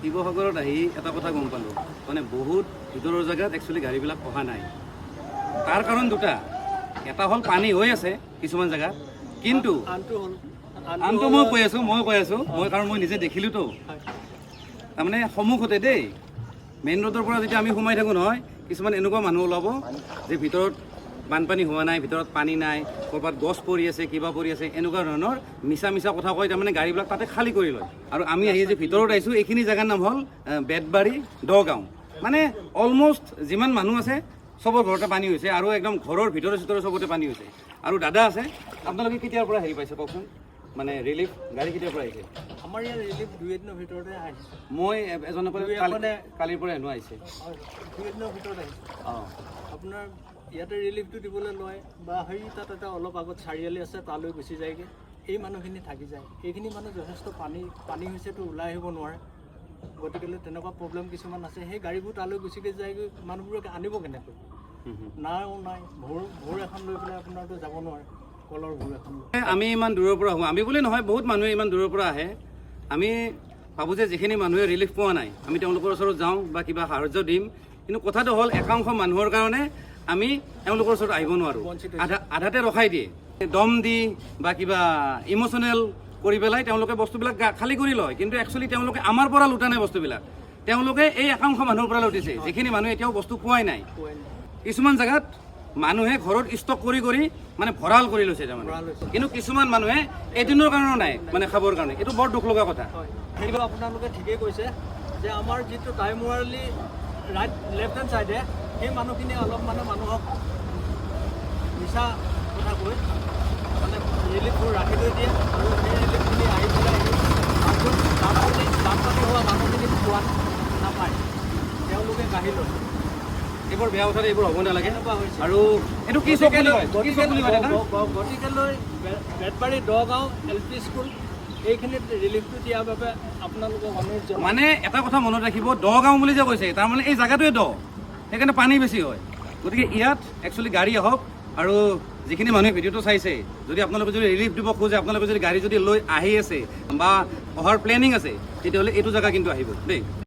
শিৱসাগৰত আহি এটা কথা গম পালোঁ, মানে বহুত ভিতৰৰ জেগাত একচুৱেলি গাড়ীবিলাক অহা নাই। তাৰ কাৰণ দুটা, এটা হ'ল পানী হৈ আছে কিছুমান জেগাত, কিন্তু আনটো মই কৈ আছোঁ মই কাৰণ মই নিজে দেখিলোঁতো। তাৰমানে সন্মুখতে দেই, মেইন ৰোডৰ পৰা যেতিয়া আমি সোমাই থাকোঁ নহয়, কিছুমান এনেকুৱা মানুহ ওলাব যে ভিতৰত বানপানী হোৱা নাই, ভিতৰত পানী নাই, ক'ৰবাত গছ পৰি আছে, কিবা পৰি আছে, এনেকুৱা ধৰণৰ মিছা কথা কয়। তাৰমানে গাড়ীবিলাক তাতে খালী কৰি লয়। আৰু আমি আহি যে ভিতৰত আহিছোঁ, এইখিনি জেগাৰ নাম হ'ল বেতবাৰী দগাঁও। মানে অলমষ্ট যিমান মানুহ আছে চবৰ ঘৰতে পানী হৈছে, আৰু একদম ঘৰৰ ভিতৰে চবতে পানী হৈছে। আৰু দাদা আছে, আপোনালোকে কেতিয়াৰ পৰা হেৰি পাইছে কওকচোন, মানে ৰিলিফ গাড়ী কেতিয়াৰ পৰা আহিছে? আমাৰ ইয়াত ৰিলিফ 2 দিনৰ ভিতৰতে আহিছে। মই এজনৰ পৰা কালিৰ পৰা হেনো আহিছে। 2 দিনৰ ভিতৰত আহিছে। অঁ, আপোনাৰ ইয়াতে ৰিলিফটো দিবলৈ লয় বা তাত এটা অলপ আগত চাৰিআলি আছে, তালৈ গুচি যায়গৈ। এই মানুহখিনি থাকি যায়। এইখিনি মানুহ যথেষ্ট পানী হৈছেতো, ওলাই আহিব নোৱাৰে। গতিকেলৈ তেনেকুৱা প্ৰব্লেম কিছুমান আছে। সেই গাড়ীবোৰ তালৈ গুচিকৈ যায়গৈ, মানুহবোৰক আনিব কেনেকৈ? নাও নাই, ভোৰ এখন লৈ পেলাই আপোনাৰতো যাব নোৱাৰে, কলৰ ভোৰ এখন। আমি ইমান দূৰৰ পৰা আহোঁ, আমি বুলি নহয়, বহুত মানুহে ইমান দূৰৰ পৰা আহে। আমি ভাবোঁ যে যিখিনি মানুহে ৰিলিফ পোৱা নাই, আমি তেওঁলোকৰ ওচৰত যাওঁ বা কিবা সাহাৰ্য দিম। কিন্তু কথাটো হ'ল, একাংশ মানুহৰ কাৰণে আমি তেওঁলোকৰ ওচৰত আহিব নোৱাৰোঁ, আধাতে ৰখাই দিয়ে। দম দি বা কিবা ইম'চনেল কৰি পেলাই তেওঁলোকে বস্তুবিলাক খালী কৰি লয়। কিন্তু একচুৱেলি তেওঁলোকে আমাৰ পৰা লুটা নাই বস্তুবিলাক, তেওঁলোকে এই একাংশ মানুহৰ পৰা লুটিছে, যিখিনি মানুহে এতিয়াও বস্তু পোৱাই নাই। কিছুমান জেগাত মানুহে ঘৰত ষ্টক কৰি মানে ভঁৰাল কৰি লৈছে তাৰমানে। কিন্তু কিছুমান মানুহে এদিনৰ কাৰণেও নাই মানে খাবৰ কাৰণে। এইটো বৰ দুখ লগা কথা। সেইটো আপোনালোকে ঠিকেই কৈছে যে আমাৰ যিটো টাইমৱাৰলি লেফ্ট হেণ্ড ছাইডে, সেই মানুহখিনিয়ে অলপ মানুহক মিছা কথা কৈ মানে ৰিলিফবোৰ ৰাখি থৈ দিয়ে, আৰু সেই ৰিলিফখিনি আহি পেলাই বানপানী হোৱা মানুহখিনি পোৱাত নাপায়, তেওঁলোকে কাঢ়ি লয়। এইবোৰ বেয়া কথা, এইবোৰ হ'ব নালাগে। আৰু এইটো কি গতিকেলৈ বেতবাৰী দগাঁও LP স্কুল এইখিনিত ৰিলিফটো দিয়াৰ বাবে আপোনালোকক অনুৰোধ জনাওঁ। মানে এটা কথা মনত ৰাখিব, দগাঁও বুলি যে কৈছে, তাৰমানে এই জেগাটোৱে সেইকাৰণে পানী বেছি হয়। গতিকে ইয়াত একচুৱেলি গাড়ী আহক, আৰু যিখিনি মানুহে ভিডিঅ'টো চাইছে, যদি আপোনালোকে যদি ৰিলিফ দিব খোজে, আপোনালোকে যদি গাড়ী যদি লৈ আহি আছে বা অহাৰ প্লেনিং আছে, তেতিয়াহ'লে এইটো জেগা কিন্তু আহিব দেই।